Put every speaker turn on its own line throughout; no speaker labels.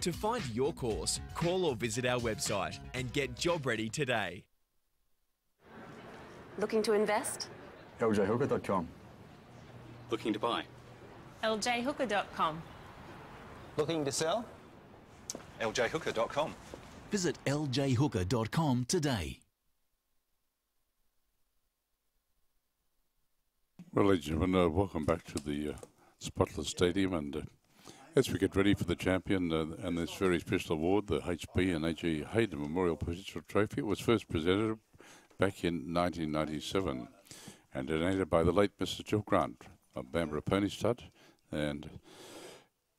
To find your course, call or visit our website and get job ready today.
Looking to invest?
ljhooker.com.
Looking to buy?
ljhooker.com.
Looking to sell?
ljhooker.com.
Visit ljhooker.com today.
Well, ladies and gentlemen, welcome back to the Spotless Stadium, and as we get ready for the champion and this very special award, the HP and A.G. Hayden Memorial Presidential Trophy, it was first presented back in 1997 and donated by the late Mrs. Jill Grant of Bamborough Pony Stud, and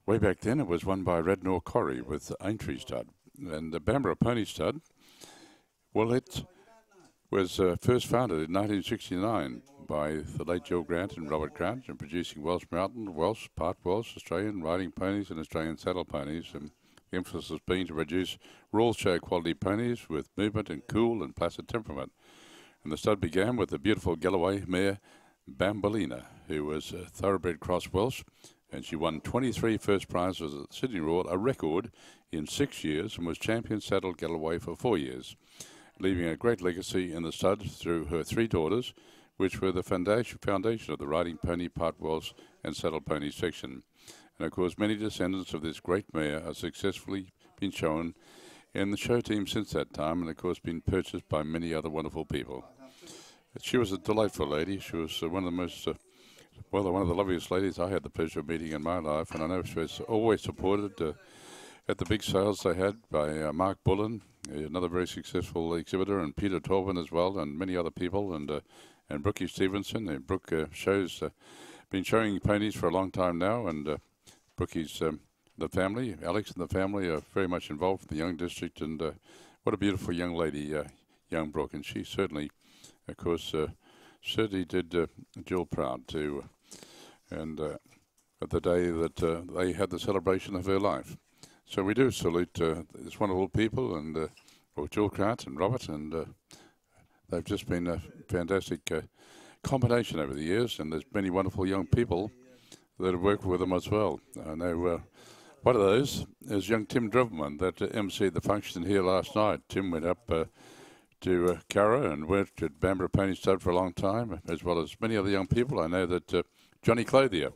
way back then it was won by Radnor Corrie with Aintree Stud. And the Bamborough Pony Stud, well, it was first founded in 1969 by the late Jill Grant and Robert Grant, and producing Welsh Mountain, Welsh, part Welsh, Australian riding ponies and Australian saddle ponies. And the emphasis has been to produce Royal Show quality ponies with movement and cool and placid temperament. And the stud began with the beautiful Galloway mare Bambolina, who was a thoroughbred cross Welsh, and she won 23 first prizes at the Sydney Royal, a record in 6 years, and was champion saddle Galloway for 4 years, leaving a great legacy in the stud through her 3 daughters, which were the foundation of the riding pony, part Welsh and saddle pony section. And of course, many descendants of this great mare have successfully been shown in the show team since that time, and of course been purchased by many other wonderful people. She was a delightful lady. She was one of the most, one of the loveliest ladies I had the pleasure of meeting in my life, and I know she was always supported at the big sales they had by Mark Bullen, another very successful exhibitor, and Peter Torben as well, and many other people, and Brookie Stevenson. Brooke been showing ponies for a long time now, and Brookie's the family, Alex and the family are very much involved with the Young District, and what a beautiful young lady, young Brooke, and she certainly, of course, certainly did Jill proud too, and at the day that they had the celebration of her life. So we do salute these wonderful people, and Jill Grant and Robert, and they've just been a fantastic combination over the years, and there's many wonderful young people that have worked with them as well. I know one of those is young Tim Drivelman that emceed the function here last night. Tim went up to Curra and worked at Bamborough Pony Stud for a long time, as well as many other young people. I know that Johnny Clothier,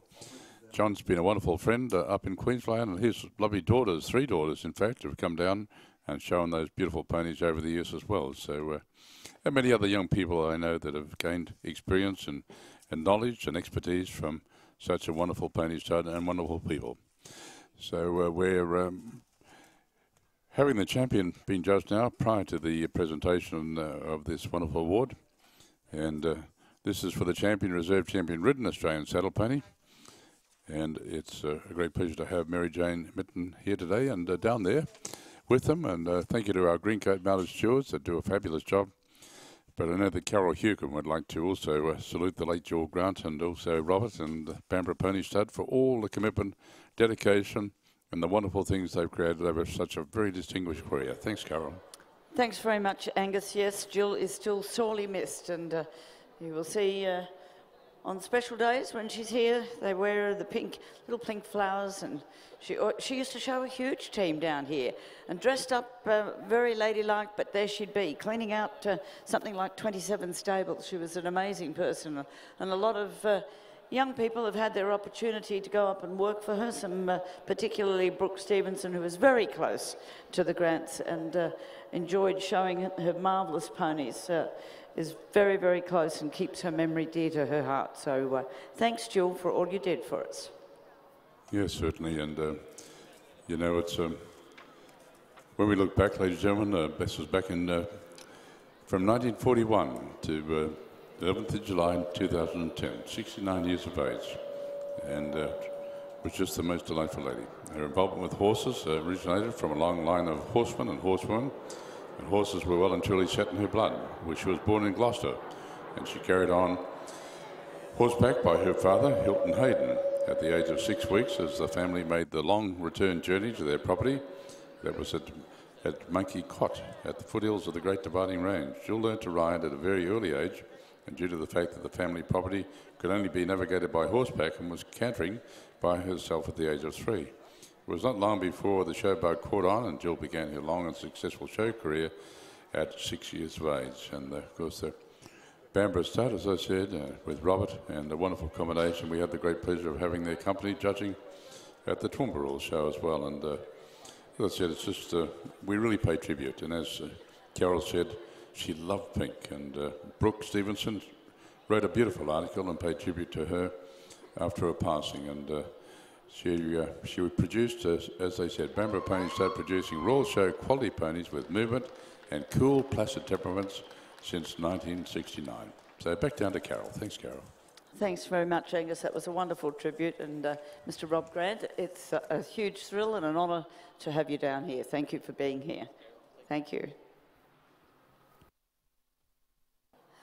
John's been a wonderful friend up in Queensland, and his lovely daughters, 3 daughters in fact, have come down and shown those beautiful ponies over the years as well. So, and many other young people I know that have gained experience and knowledge and expertise from such a wonderful pony stud and wonderful people. So we're having the champion being judged now prior to the presentation of this wonderful award. And this is for the champion, reserve champion Ridden Australian saddle pony. And it's a great pleasure to have Mary Jane Mitten here today and down there with them. And thank you to our Greencoat mounted stewards that do a fabulous job. But I know that Carol Hewcomb would like to also salute the late Jill Grant and also Robert and Bamborough Pony Stud for all the commitment, dedication, and the wonderful things they've created over such a very distinguished career. Thanks, Carol.
Thanks very much, Angus. Yes, Jill is still sorely missed, and you will see on special days when she's here, they wear the little pink flowers, and she used to show a huge team down here and dressed up very ladylike, but there she'd be, cleaning out something like 27 stables. She was an amazing person, and a lot of young people have had their opportunity to go up and work for her, some particularly Brooke Stevenson, who was very close to the Grants and enjoyed showing her marvellous ponies. Is very, very close and keeps her memory dear to her heart. So thanks, Jill, for all you did for us.
Yes, certainly. And, you know, it's when we look back, ladies and gentlemen, this was back in from 1941 to 11th of July 2010, 69 years of age, and was just the most delightful lady. Her involvement with horses originated from a long line of horsemen and horsewomen. And horses were well and truly set in her blood, where she was born in Gloucester, and she carried on horseback by her father, Hilton Hayden, at the age of 6 weeks, as the family made the long return journey to their property that was at Monkey Cot, at the foothills of the Great Dividing Range. Jill learned to ride at a very early age, and due to the fact that the family property could only be navigated by horseback and was cantering by herself at the age of 3. was not long before the showboat caught on, and Jill began her long and successful show career at 6 years of age. And of course, the Bamborough start, as I said, with Robert and a wonderful combination. We had the great pleasure of having their company judging at the Toowoomba show as well. And as I said, it's just, we really pay tribute. And as Carol said, she loved pink. And Brooke Stevenson wrote a beautiful article and paid tribute to her after her passing. And she produced, as they said, Bamborough Ponies started producing Royal Show quality ponies with movement and cool, placid temperaments since 1969. So back down to Carol. Thanks, Carol.
Thanks very much, Angus. That was a wonderful tribute. And Mr. Rob Grant, it's a huge thrill and an honour to have you down here. Thank you for being here. Thank you.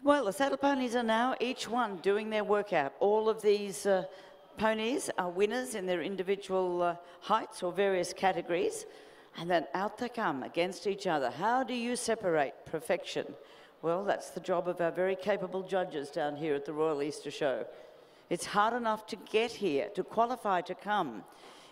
Well, the saddle ponies are now each one doing their workout. All of these ponies are winners in their individual heights or various categories. And then out they come against each other. How do you separate perfection? Well, that's the job of our very capable judges down here at the Royal Easter Show. It's hard enough to get here, to qualify to come.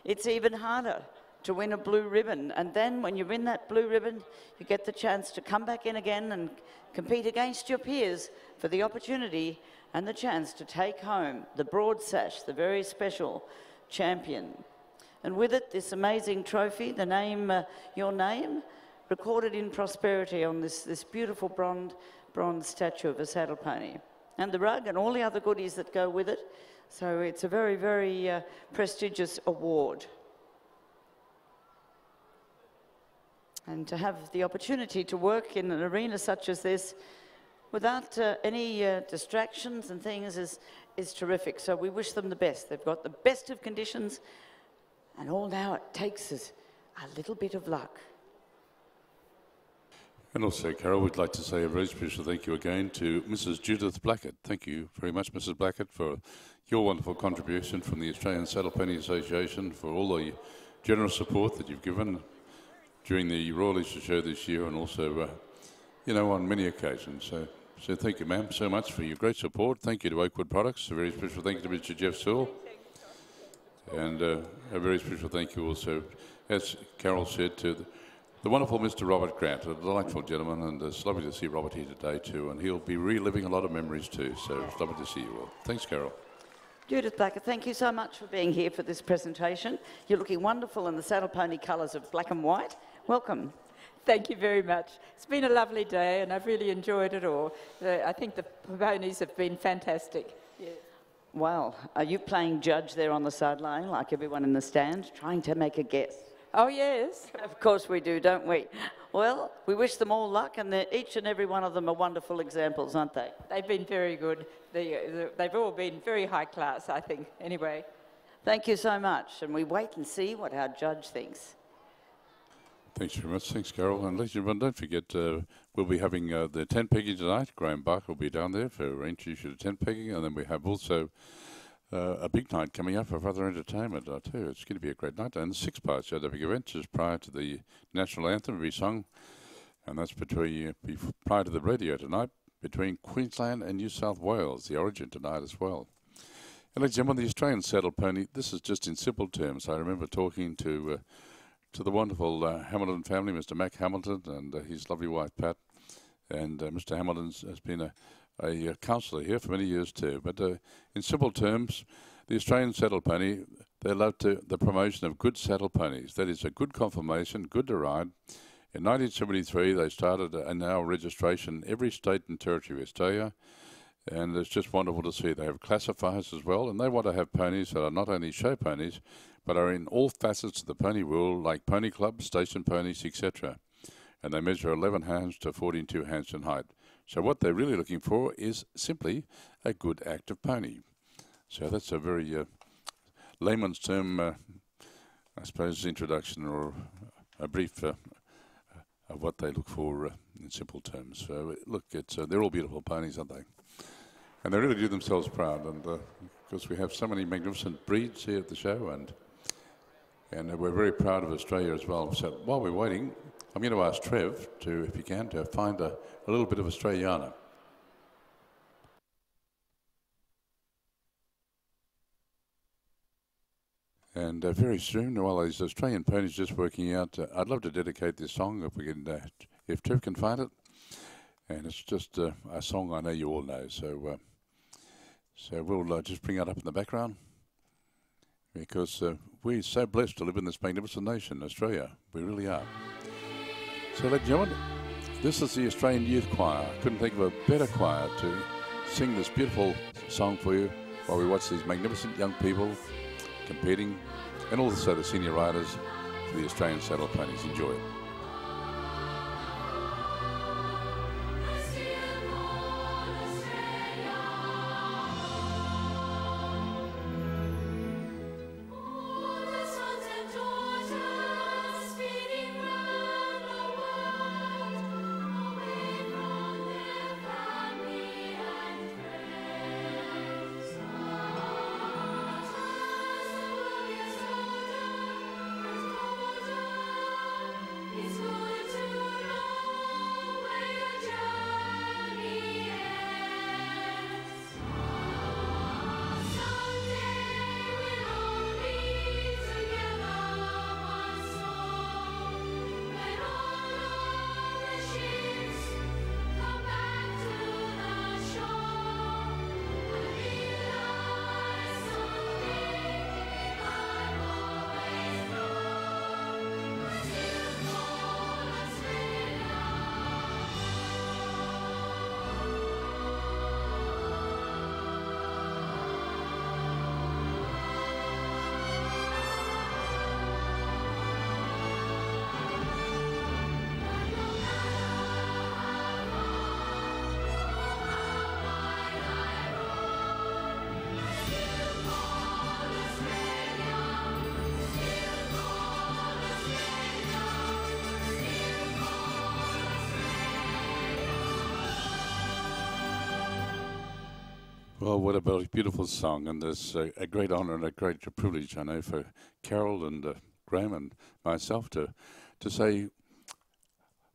It's even harder to win a blue ribbon. And then when you win that blue ribbon, you get the chance to come back in again and compete against your peers for the opportunity and the chance to take home the broad sash, the very special champion. And with it, this amazing trophy, the name, your name, recorded in prosperity on this beautiful bronze statue of a saddle pony. And the rug and all the other goodies that go with it. So it's a very, very prestigious award. And to have the opportunity to work in an arena such as this without any distractions and things is terrific. So we wish them the best. They've got the best of conditions, and all now it takes is a little bit of luck.
And also, Carol, we'd like to say a very special thank you again to Mrs. Judith Blackett. Thank you very much, Mrs. Blackett, for your wonderful contribution from the Australian Saddle Pony Association, for all the generous support that you've given during the Royal Easter Show this year, and also, you know, on many occasions. So thank you, ma'am, so much for your great support. Thank you to Oakwood Products. A very special thank you to Mr. Jeff Sewell. And a very special thank you also, as Carol said, to the wonderful Mr. Robert Grant, a delightful gentleman, and it's lovely to see Robert here today too, and he'll be reliving a lot of memories too, so it's lovely to see you all. Thanks, Carol.
Judith Blackett, thank you so much for being here for this presentation. You're looking wonderful in the saddle pony colours of black and white. Welcome.
Thank you very much. It's been a lovely day and I've really enjoyed it all. I think the ponies have been fantastic. Yeah.
Wow. Are you playing judge there on the sideline like everyone in the stand, trying to make a guess?
Oh, yes.
Of course we do, don't we? Well, we wish them all luck, and each and every one of them are wonderful examples, aren't they?
They've been very good. They've all been very high class, I think, anyway.
Thank you so much, and we wait and see what our judge thinks.
Thanks very much. Thanks, Carol. And ladies and gentlemen, don't forget, we'll be having the tent pegging tonight. Graham Barker will be down there for introduction to tent pegging, and then we have also a big night coming up of other entertainment too. It's going to be a great night. And 6 parts of the big event is prior to the national anthem to be sung, and that's prior to the radio tonight between Queensland and New South Wales, the origin tonight as well. And ladies and gentlemen, the Australian saddle pony, this is just in simple terms. I remember talking to the wonderful Hamilton family, Mr. Mac Hamilton and his lovely wife Pat, and Mr. Hamilton has been a counsellor here for many years too. But in simple terms, the Australian saddle pony, they love the promotion of good saddle ponies. That is a good conformation, good to ride. In 1973, they started a now registration in every state and territory of Australia, and it's just wonderful to see. They have classifiers as well, and they want to have ponies that are not only show ponies, but are in all facets of the pony world, like pony clubs, station ponies, etc. And they measure 11 hands to 42 hands in height. So what they're really looking for is simply a good active pony. So that's a very layman's term, I suppose, introduction or a brief of what they look for in simple terms. So look, they're all beautiful ponies, aren't they? And they really do themselves proud. And because we have so many magnificent breeds here at the show, and we're very proud of Australia as well. So while we're waiting, I'm going to ask Trev to, if you can, to find a little bit of Australiana. And very soon, while these Australian ponies just working out, I'd love to dedicate this song if we can, if Trev can find it. And it's just a song I know you all know. So we'll just bring it up in the background, because we're so blessed to live in this magnificent nation, Australia. We really are. So, ladies and gentlemen, this is the Australian Youth Choir. I couldn't think of a better choir to sing this beautiful song for you while we watch these magnificent young people competing, and also the senior riders for the Australian Saddle Ponies. Enjoy it. Well, what about a beautiful song, and there's a great honour and a great privilege, I know, for Carol and Graham and myself to say,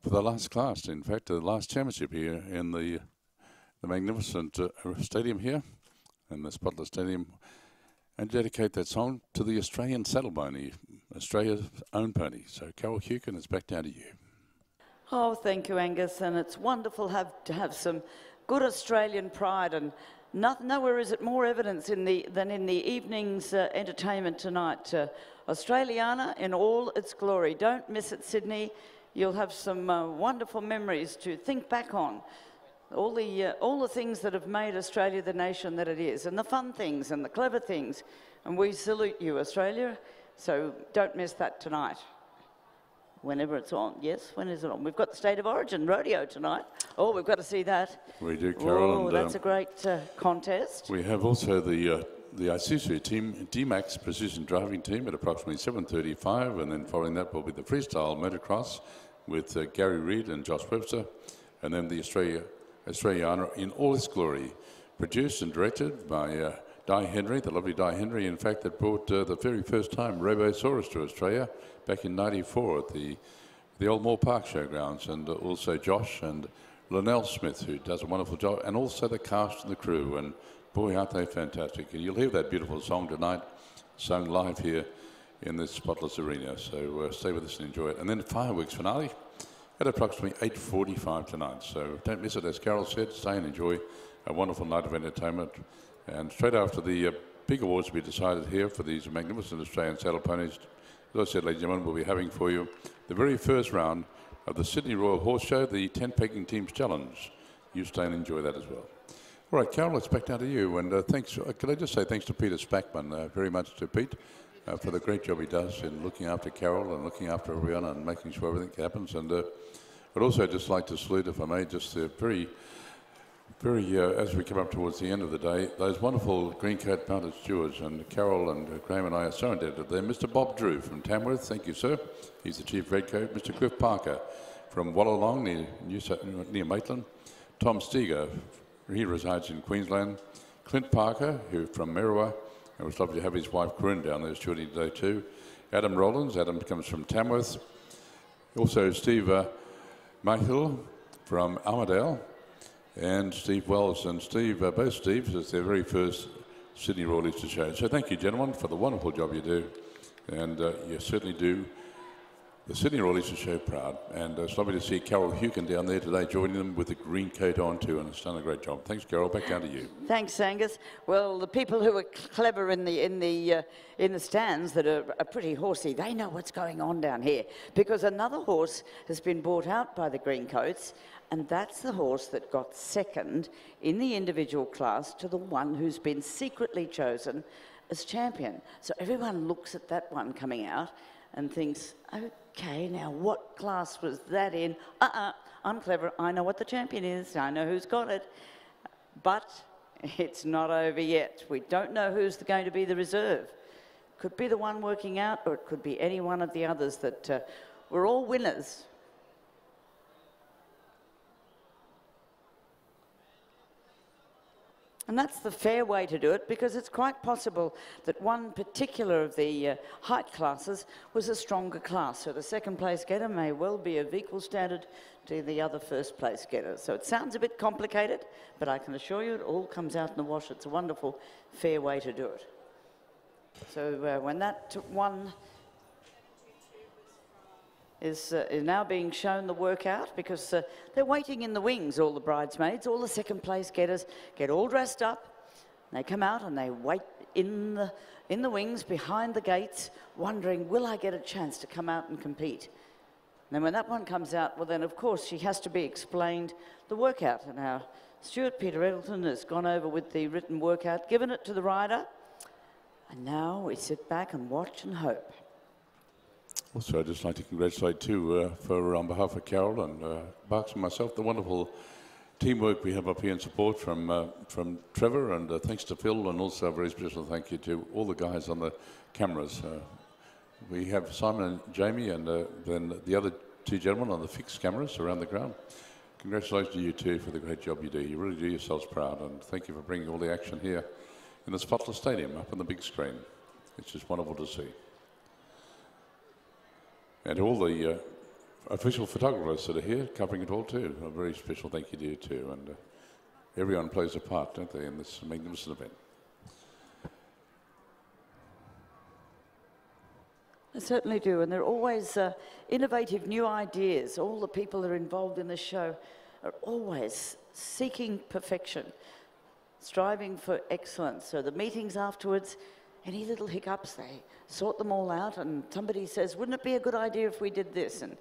for the last class, in fact, the last championship here in the magnificent stadium here, in the Spotless Stadium, and dedicate that song to the Australian saddle pony, Australia's own pony. So Carol Hukin, it's back down to you.
Oh, thank you, Angus, and it's wonderful to have some good Australian pride, and nowhere is it more evidence than in the evening's entertainment tonight. Australiana in all its glory. Don't miss it, Sydney. You'll have some wonderful memories to think back on. All the things that have made Australia the nation that it is, and the fun things and the clever things. And we salute you, Australia. So don't miss that tonight. Whenever it's on. Yes, when is it on? We've got the State of Origin rodeo tonight. Oh, we've got to see that.
We do, Carol.
Oh, that's a great contest.
We have also the Isuzu team, D-Max Precision Driving Team at approximately 7:35, and then following that will be the Freestyle Motocross with Gary Reid and Josh Webster, and then the Australiana in all its glory, produced and directed by Di Henry, the lovely Di Henry, in fact, that brought the very first time Robosaurus to Australia back in '94 at the Old Moore Park Showgrounds, and also Josh and Linnell Smith, who does a wonderful job, and also the cast and the crew, and boy, aren't they fantastic. And you'll hear that beautiful song tonight, sung live here in this Spotless Arena, so stay with us and enjoy it. And then the fireworks finale at approximately 8:45 tonight, so don't miss it. As Carol said, stay and enjoy a wonderful night of entertainment. And straight after the big awards will be decided here for these magnificent Australian saddle ponies, as I said, ladies and gentlemen, we'll be having for you the very first round of the Sydney Royal Horse Show, the 10 Peking Teams Challenge. You stay and enjoy that as well. All right, Carol, let's back down to you. And thanks, could I just say thanks to Peter Spackman, very much to Pete, for the great job he does in looking after Carol and looking after Rihanna and making sure everything happens. And I'd also just like to salute, if I may, just the very, as we come up towards the end of the day, those wonderful green coat mounted stewards, and Carol and Graham and I are so indebted to them. Mr. Bob Drew from Tamworth, thank you, sir. He's the chief redcoat. Mr. Cliff Parker from Wallalong near Maitland. Tom Steger, he resides in Queensland. Clint Parker, who from Merriwa. It was lovely to have his wife Corinne down there shooting today too. Adam Rollins, Adam comes from Tamworth. Also Steve Mahill from Armidale. And Steve Wells and Steve, both Steves, it's their very first Sydney Royal Easter Show. So thank you, gentlemen, for the wonderful job you do. And you certainly do the Sydney Royal Easter Show proud. And it's lovely to see Carol Hukin down there today, joining them with the green coat on too, and it's done a great job. Thanks, Carol. Back down to you.
Thanks, Angus. Well, the people who are clever in the stands that are pretty horsey, they know what's going on down here, because another horse has been brought out by the Greencoats, and that's the horse that got second in the individual class to the one who's been secretly chosen as champion. So everyone looks at that one coming out and thinks, okay, now what class was that in? I'm clever. I know what the champion is. I know who's got it. But it's not over yet. We don't know who's going to be the reserve. Could be the one working out, or it could be any one of the others that we're all winners. And that's the fair way to do it, because it's quite possible that one particular of the height classes was a stronger class. So the second place getter may well be of equal standard to the other first place getter. So it sounds a bit complicated, but I can assure you it all comes out in the wash. It's a wonderful, fair way to do it. So when that one is now being shown the workout, because they're waiting in the wings, all the bridesmaids, all the second place getters get all dressed up. They come out and they wait in the wings behind the gates, wondering, will I get a chance to come out and compete? And then when that one comes out, well then of course she has to be explained the workout. And our steward Peter Eggleton has gone over with the written workout, given it to the rider, and now we sit back and watch and hope.
Also, I'd just like to congratulate too, on behalf of Carol and Barks and myself, the wonderful teamwork we have up here in support from Trevor, and thanks to Phil, and also a very special thank you to all the guys on the cameras. We have Simon and Jamie, and then the other two gentlemen on the fixed cameras around the ground. Congratulations to you too for the great job you do. You really do yourselves proud, and thank you for bringing all the action here in the Spotless Stadium up on the big screen. It's just wonderful to see. And all the official photographers that are here covering it all too. A very special thank you to you too. And everyone plays a part, don't they, in this magnificent event.
They certainly do, and there are always innovative new ideas. All the people that are involved in the show are always seeking perfection, striving for excellence. So the meetings afterwards, any little hiccups, they sort them all out, and somebody says, wouldn't it be a good idea if we did this? And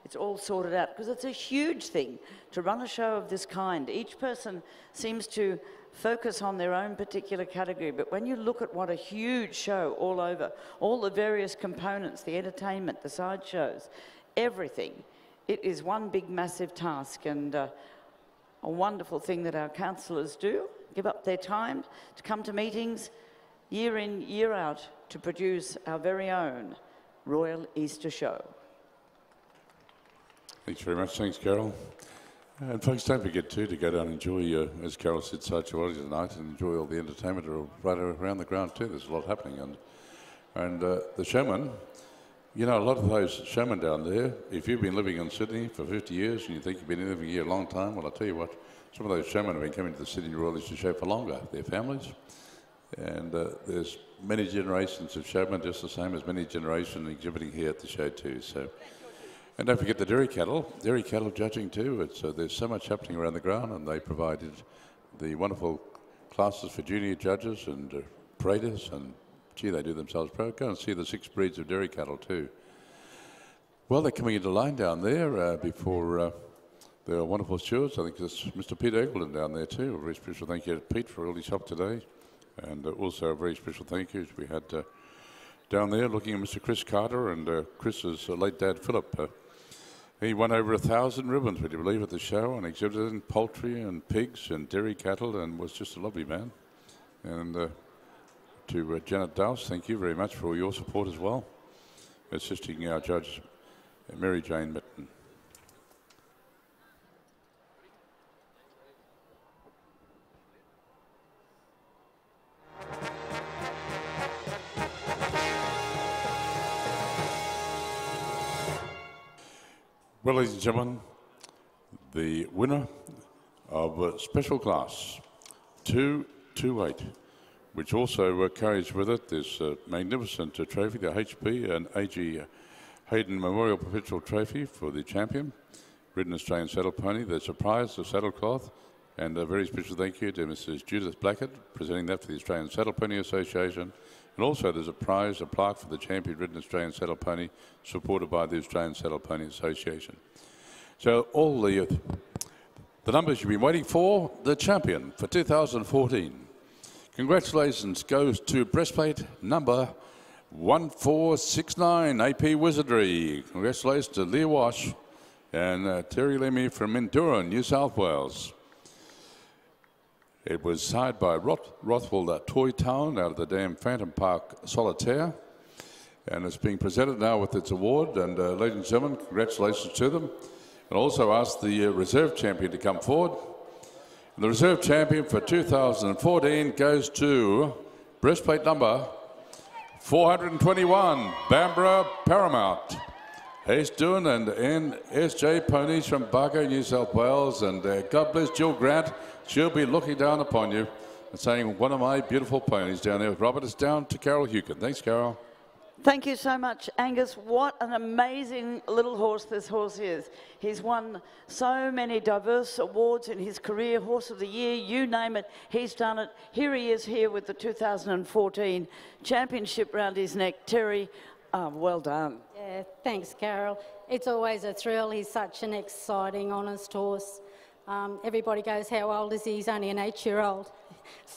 it's all sorted out, because it's a huge thing to run a show of this kind. Each person seems to focus on their own particular category, but when you look at what a huge show all over, all the various components, the entertainment, the side shows, everything, it is one big massive task, and a wonderful thing that our councillors do, give up their time to come to meetings year in, year out, to produce our very own Royal Easter Show.
Thanks very much. Thanks, Carol. And folks, don't forget too to go down and enjoy, as Carol said, Sachiwali tonight, and enjoy all the entertainment right around the ground too. There's a lot happening, and the showmen. You know, a lot of those showmen down there, if you've been living in Sydney for 50 years and you think you've been living here a long time, well, I'll tell you what, some of those showmen have been coming to the Sydney Royal Easter Show for longer, their families. And there's many generations of showmen, just the same as many generations exhibiting here at the show too. So, and don't forget the dairy cattle judging too. There's so much happening around the ground, and they provided the wonderful classes for junior judges and paraders, and gee, they do themselves proud. Go and see the 6 breeds of dairy cattle too. Well, they're coming into line down there before their wonderful stewards. I think there's Mr. Peter Eggleton down there too. A very special thank you to Pete for all his help today. And also a very special thank you we had down there looking at Mr. Chris Carter and Chris's late dad Philip. He won over 1,000 ribbons, would you believe, at the show, and exhibited in poultry and pigs and dairy cattle, and was just a lovely man. And to Janet Dowse, thank you very much for all your support as well, assisting our judge Mary Jane Mitten. Well, ladies and gentlemen, the winner of special class 228 which also carries with it this magnificent trophy, the HP and AG Hayden Memorial Perpetual Trophy for the champion, Ridden Australian Saddle Pony. There's a prize, the saddlecloth, and a very special thank you to Mrs. Judith Blackett, presenting that for the Australian Saddle Pony Association. And also there's a prize, a plaque for the champion Ridden Australian Saddle Pony, supported by the Australian Saddle Pony Association. So all the numbers you've been waiting for, the champion for 2014. Congratulations goes to breastplate number 1469, AP Wizardry. Congratulations to Leah Wash and Terry Lemmy from Mildura, New South Wales. It was signed by Rothwell Toy Town out of the damn Phantom Park Solitaire. And it's being presented now with its award. And ladies and gentlemen, congratulations to them. And also ask the reserve champion to come forward. And the reserve champion for 2014 goes to breastplate number 421, Bambara Paramount. Hayes Doon and SJ Ponies from Bargo, New South Wales. And God bless Jill Grant. She'll be looking down upon you and saying, one of my beautiful ponies down there. Robert, it's down to Carol Hukin. Thanks, Carol.
Thank you so much, Angus. What an amazing little horse this horse is. He's won so many diverse awards in his career, Horse of the Year, you name it, he's done it. Here he is here with the 2014 championship round his neck. Terry, well done.
Yeah, thanks, Carol. It's always a thrill. He's such an exciting, honest horse. Everybody goes, how old is he? He's only an 8-year-old.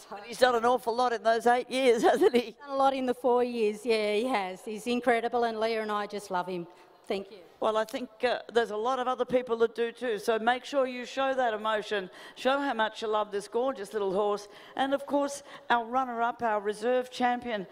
But he's done an awful lot in those 8 years, hasn't he?
Done a lot in the 4 years, yeah, he has. He's incredible, and Leah and I just love him. Thank you.
Well, I think there's a lot of other people that do too, so make sure you show that emotion, show how much you love this gorgeous little horse, and of course, our runner-up, our reserve champion.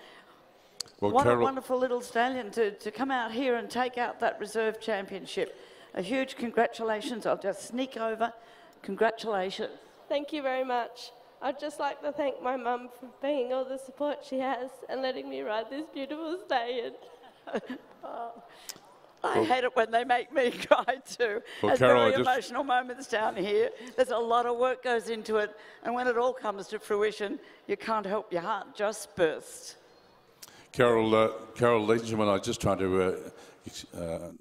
Well, what Carol, a wonderful little stallion to come out here and take out that reserve championship. A huge congratulations. I'll just sneak over. Congratulations.
Thank you very much. I'd just like to thank my mum for being all the support she has and letting me ride this beautiful stallion.
I hate it when they make me cry too.
Well,
There's
Carol,
very emotional moments down here. There's a lot of work goes into it, and when it all comes to fruition, you can't help your heart just burst.
Carol, ladies and gentlemen, I'm just trying to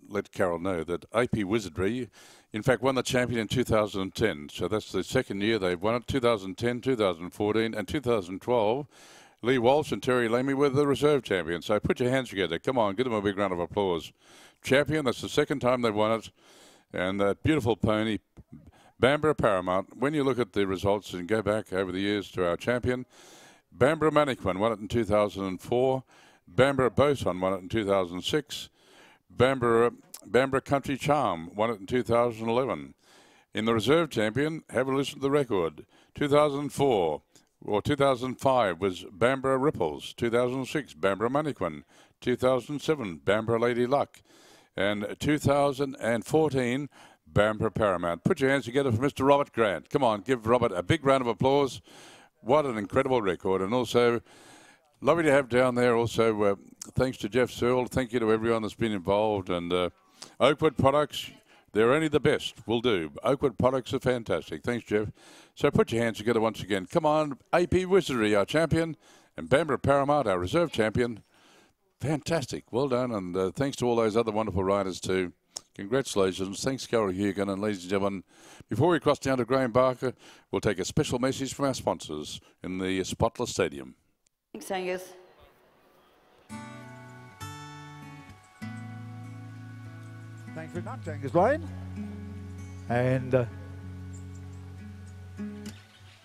let Carol know that AP Wizardry, in fact, won the champion in 2010. So that's the second year they've won it. 2010, 2014, and 2012. Lee Walsh and Terry Lemmy were the reserve champions. So put your hands together. Come on, give them a big round of applause. Champion, that's the second time they've won it. And that beautiful pony, Bambara Paramount. When you look at the results and go back over the years to our champion, Bambara Maniquin won it in 2004. Bambara Boson won it in 2006. Bambara Country Charm won it in 2011. In the reserve champion, have a listen to the record. 2004 or 2005 was Bambara Ripples. 2006, Bambara Maniquin. 2007, Bambara Lady Luck. And 2014, Bambara Paramount. Put your hands together for Mr. Robert Grant. Come on, give Robert a big round of applause. What an incredible record. And also, lovely to have down there also, thanks to Jeff Searle. Thank you to everyone that's been involved. And Oakwood products, they're only the best, will do. Oakwood products are fantastic. Thanks, Jeff. So put your hands together once again. Come on, AP Wizardry, our champion, and Bambara Paramount, our reserve champion. Fantastic. Well done. And thanks to all those other wonderful riders too. Congratulations. Thanks, Carol Hugan. And ladies and gentlemen, before we cross down to Graham Barker, we'll take a special message from our sponsors in the Spotless Stadium.
Thanks, Angus.
Thanks very much, Angus Lane. And,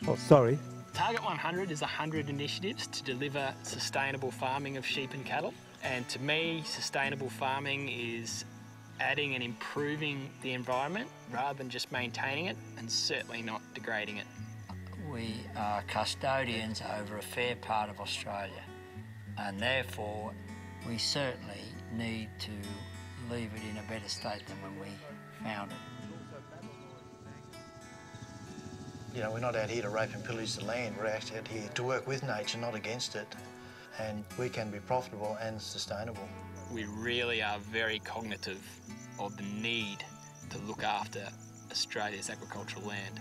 oh, sorry.
Target 100 is 100 initiatives to deliver sustainable farming of sheep and cattle. And to me, sustainable farming is adding and improving the environment rather than just maintaining it, and certainly not degrading it.
We are custodians over a fair part of Australia, and therefore we certainly need to leave it in a better state than when we found it.
You know, we're not out here to rape and pillage the land, we're actually out here to work with nature, not against it, and we can be profitable and sustainable.
We really are very cognitive of the need to look after Australia's agricultural land.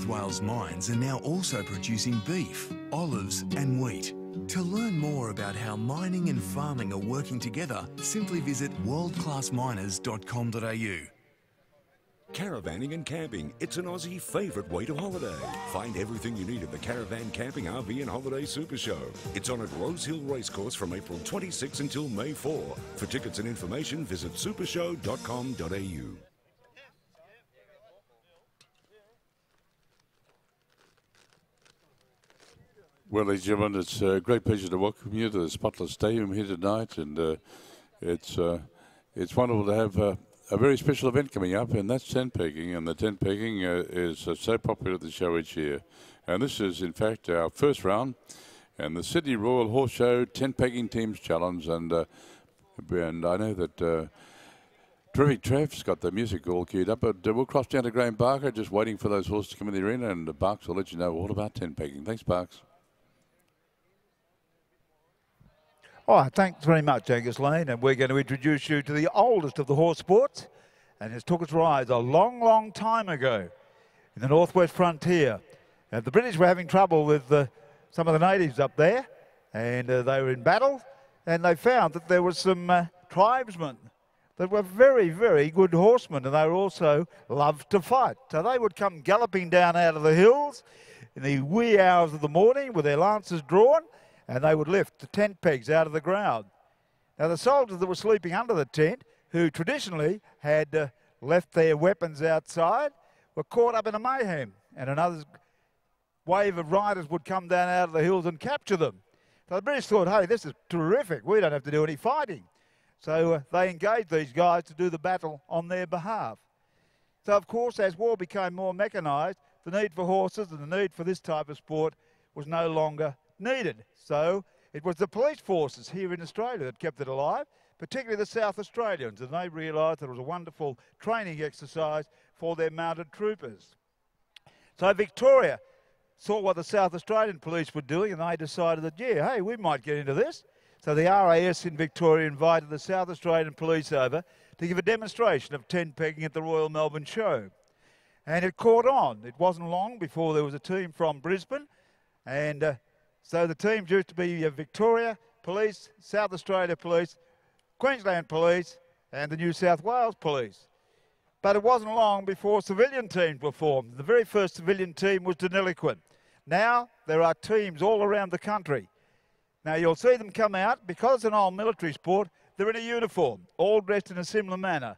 South Wales mines are now also producing beef, olives and wheat. To learn more about how mining and farming are working together, simply visit worldclassminers.com.au.
Caravanning and camping, it's an Aussie favourite way to holiday. Find everything you need at the Caravan Camping RV and Holiday Super Show. It's on at Rose Hill Racecourse from April 26 until May 4. For tickets and information, visit supershow.com.au.
Well, ladies and gentlemen, it's a great pleasure to welcome you to the Spotless Stadium here tonight, and it's wonderful to have a very special event coming up, and that's tent pegging. And the tent pegging is so popular at the show each year. And this is, in fact, our first round, and the Sydney Royal Horse Show Tent Pegging Teams Challenge. And I know that Terrific Trev's got the music all queued up, but we'll cross down to Graham Barker, just waiting for those horses to come in the arena, and Barks will let you know all about tent pegging. Thanks, Barks.
All right, thanks very much, Angus Lane, and we're going to introduce you to the oldest of the horse sports, and it took its rise a long, long time ago in the northwest frontier. The British were having trouble with some of the natives up there, and they were in battle, and they found that there were some tribesmen that were very, very good horsemen, and they were also loved to fight. So they would come galloping down out of the hills in the wee hours of the morning with their lances drawn, and they would lift the tent pegs out of the ground. Now, the soldiers that were sleeping under the tent, who traditionally had left their weapons outside, were caught up in a mayhem, and another wave of riders would come down out of the hills and capture them. So the British thought, hey, this is terrific. We don't have to do any fighting. So they engaged these guys to do the battle on their behalf. So, of course, as war became more mechanised, the need for horses and the need for this type of sport was no longer needed. So it was the police forces here in Australia that kept it alive, particularly the South Australians, and they realised that it was a wonderful training exercise for their mounted troopers. So Victoria saw what the South Australian police were doing, and they decided that, yeah, hey, we might get into this. So the RAS in Victoria invited the South Australian police over to give a demonstration of tent pegging at the Royal Melbourne Show. And it caught on. It wasn't long before there was a team from Brisbane, and so the teams used to be Victoria Police, South Australia Police, Queensland Police and the New South Wales Police. But it wasn't long before civilian teams were formed. The very first civilian team was Deniliquin. Now there are teams all around the country. Now you'll see them come out, because it's an old military sport, they're in a uniform, all dressed in a similar manner.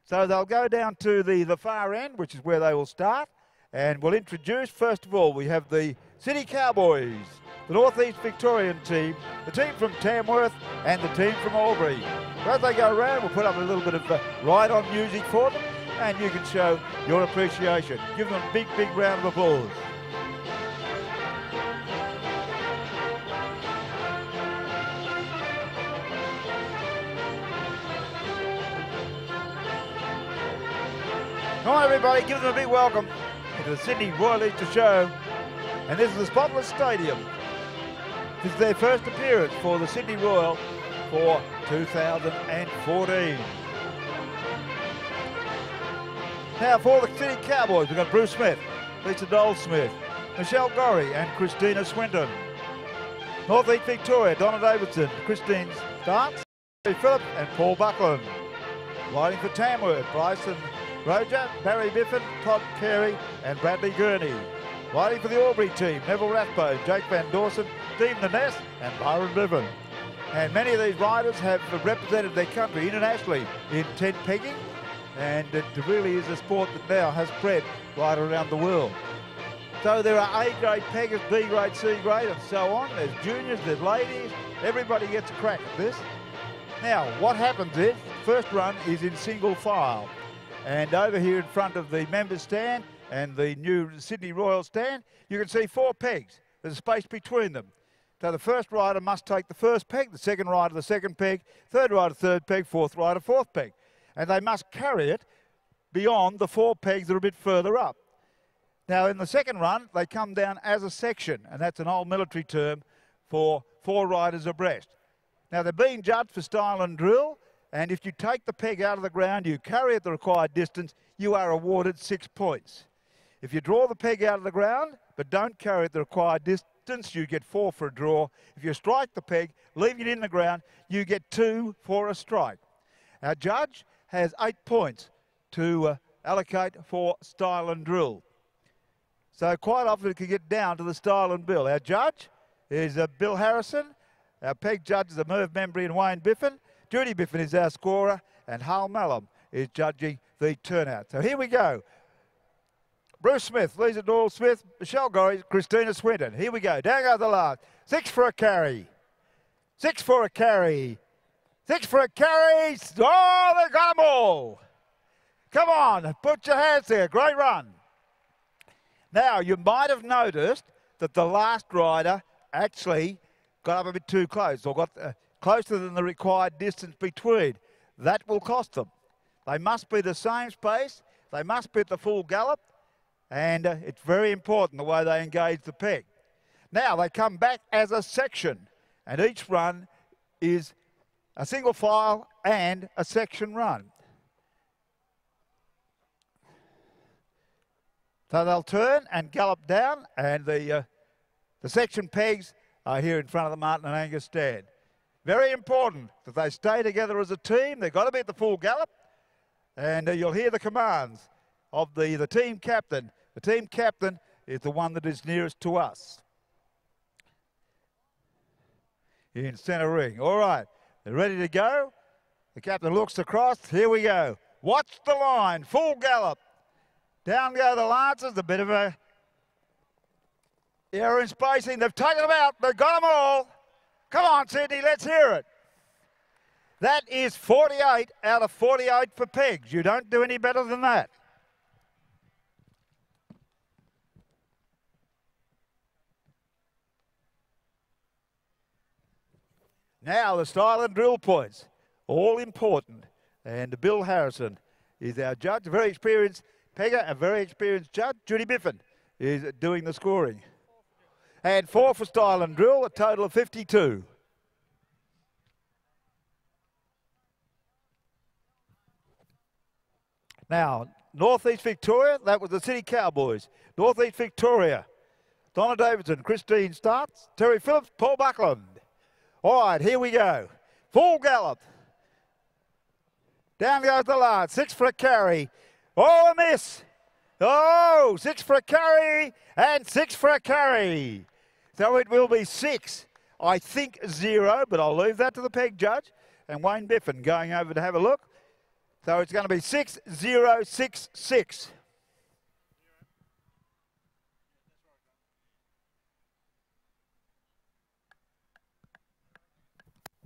So they'll go down to the far end, which is where they will start, and we'll introduce, first of all, we have the City Cowboys, the North East Victorian team, the team from Tamworth and the team from Albury. So as they go around, we'll put up a little bit of ride-on music for them, and you can show your appreciation. Give them a big, big round of applause. Come on, everybody, give them a big welcome to the Sydney Royal Easter Show. And this is the Spotless Stadium. This is their first appearance for the Sydney Royal for 2014. Now for the City Cowboys, we've got Bruce Smith, Lisa Dole-Smith, Michelle Gorrie and Christina Swinton. North East Victoria, Donna Davidson, Christine Starks, Phillip and Paul Buckland. Riding for Tamworth, Bryson Roger, Barry Biffin, Todd Carey and Bradley Gurney. Riding for the Albury team, Neville Rathbone, Jake Van Dawson, Stephen Ness and Byron Biffin. And many of these riders have represented their country internationally in tent pegging, and it really is a sport that now has spread right around the world. So there are A-grade peggers, B-grade, C-grade and so on. There's juniors, there's ladies, everybody gets a crack at this. Now what happens is, first run is in single file, and over here in front of the members stand and the new Sydney Royal stand, you can see 4 pegs. There's a space between them. So the first rider must take the first peg, the second rider the second peg, third rider third peg, fourth rider fourth peg. And they must carry it beyond the 4 pegs that are a bit further up. Now in the second run, they come down as a section, and that's an old military term for 4 riders abreast. Now they're being judged for style and drill, and if you take the peg out of the ground, you carry it the required distance, you are awarded 6 points. If you draw the peg out of the ground, but don't carry it the required distance, you get 4 for a draw. If you strike the peg, leaving it in the ground, you get 2 for a strike. Our judge has 8 points to allocate for style and drill. So quite often it can get down to the style and bill. Our judge is Bill Harrison. Our peg judges are Merv Membry and Wayne Biffin. Judy Biffin is our scorer, and Hal Mallam is judging the turnout. So here we go. Bruce Smith, Lisa Doyle Smith, Michelle Gorry, Christina Swinton. Here we go. Down goes the last. 6 for a carry. 6 for a carry. 6 for a carry. Oh, they got them all. Come on, put your hands there. Great run. Now, you might have noticed that the last rider actually got up a bit too close, or got closer than the required distance between. That will cost them. They must be the same space. They must be at the full gallop. And it's very important the way they engage the peg. Now they come back as a section, and each run is a single file and a section run. So they'll turn and gallop down, and the section pegs are here in front of the Martin and Angus stand. Very important that they stay together as a team. They've got to be at the full gallop, and you'll hear the commands of the team captain. The team captain is the one that is nearest to us in centre ring. All right, they're ready to go. The captain looks across. Here we go. Watch the line. Full gallop. Down go the Lancers. A bit of a error in spacing. They've taken them out. They've got them all. Come on, Sydney. Let's hear it. That is 48 out of 48 for pegs. You don't do any better than that. Now the style and drill points, all important. And Bill Harrison is our judge, a very experienced pegger, a very experienced judge. Judy Biffin is doing the scoring. And 4 for style and drill, a total of 52. Now, Northeast Victoria, that was the City Cowboys. Northeast Victoria, Donna Davidson, Christine Starts, Terry Phillips, Paul Buckland. All right, here we go. Full gallop. Down goes the last. 6 for a carry. Oh, a miss. Oh, 6 for a carry and 6 for a carry. So it will be 6, I think 0, but I'll leave that to the peg judge. And Wayne Biffin going over to have a look. So it's going to be 6, 0, 6, 6.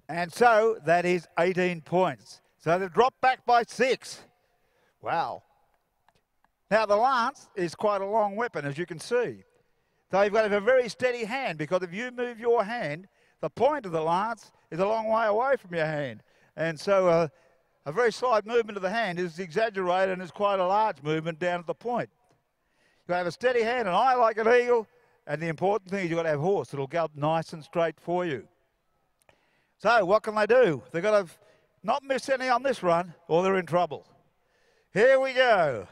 And so that is 18 points. So they've dropped back by 6. Wow. Now the lance is quite a long weapon, as you can see. So you've got to have a very steady hand, because if you move your hand, the point of the lance is a long way away from your hand. And so a very slight movement of the hand is exaggerated and is quite a large movement down at the point. You've got to have a steady hand, an eye like an eagle, and the important thing is you've got to have a horse that'll gallop nice and straight for you. So what can they do? They've got to not miss any on this run, or they're in trouble. Here we go.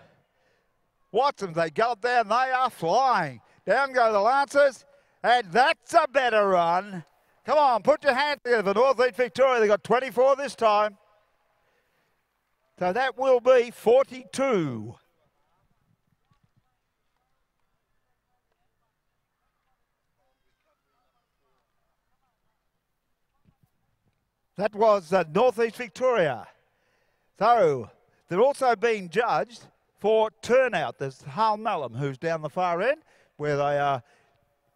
Watch them. They gallop down. They are flying. Down go the Lancers, and that's a better run. Come on, put your hands together for Northeast Victoria. They've got 24 this time. So that will be 42. That was Northeast Victoria. So they're also being judged for turnout. There's Hal Mallam, who's down the far end, where they are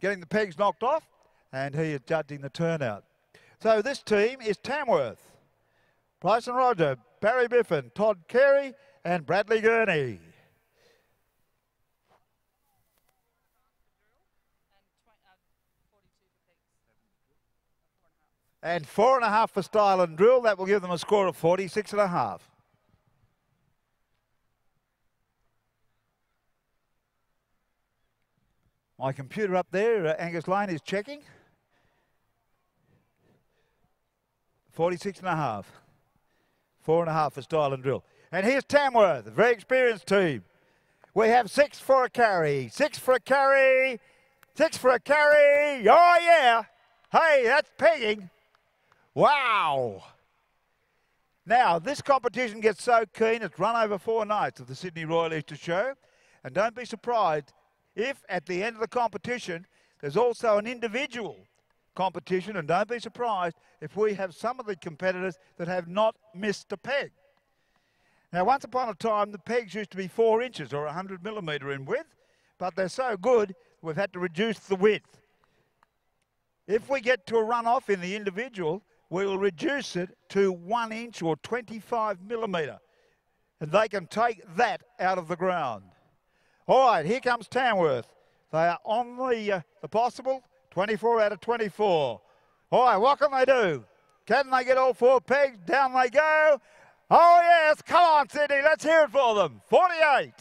getting the pegs knocked off, and he is judging the turnout. So this team is Tamworth, Bryson Roger, Barry Biffin, Todd Carey, and Bradley Gurney. And 4.5 for style and drill. That will give them a score of 46.5. My computer up there, Angus Lane, is checking. 46.5. 4.5 for style and drill. And here's Tamworth, a very experienced team. We have 6 for a carry. 6 for a carry. 6 for a carry. Oh, yeah. Hey, that's pegging. Wow. Now, this competition gets so keen, it's run over 4 nights of the Sydney Royal Easter Show. And don't be surprised if at the end of the competition, there's also an individual competition. And don't be surprised if we have some of the competitors that have not missed a peg. Now, once upon a time, the pegs used to be 4 inches or 100 millimetre in width, but they're so good, we've had to reduce the width. If we get to a run-off in the individual, we'll reduce it to 1 inch or 25 millimetre, and they can take that out of the ground. All right, here comes Tamworth. They are on the possible, 24 out of 24. All right, what can they do? Can they get all 4 pegs? Down they go. Oh, yes. Come on, Sydney. Let's hear it for them. 48.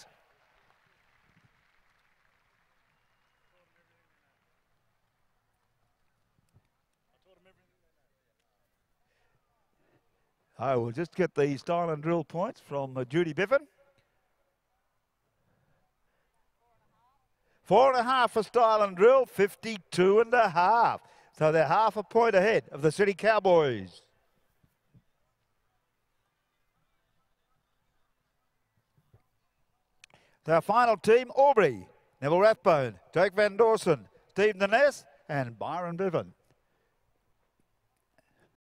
I will just get the style and drill points from Judy Biffin. 4.5 for style and drill, 52.5. So they're half a point ahead of the City Cowboys. Our final team, Albury, Neville Rathbone, Jake Van Dawson, Steve Nunez and Byron Biffin.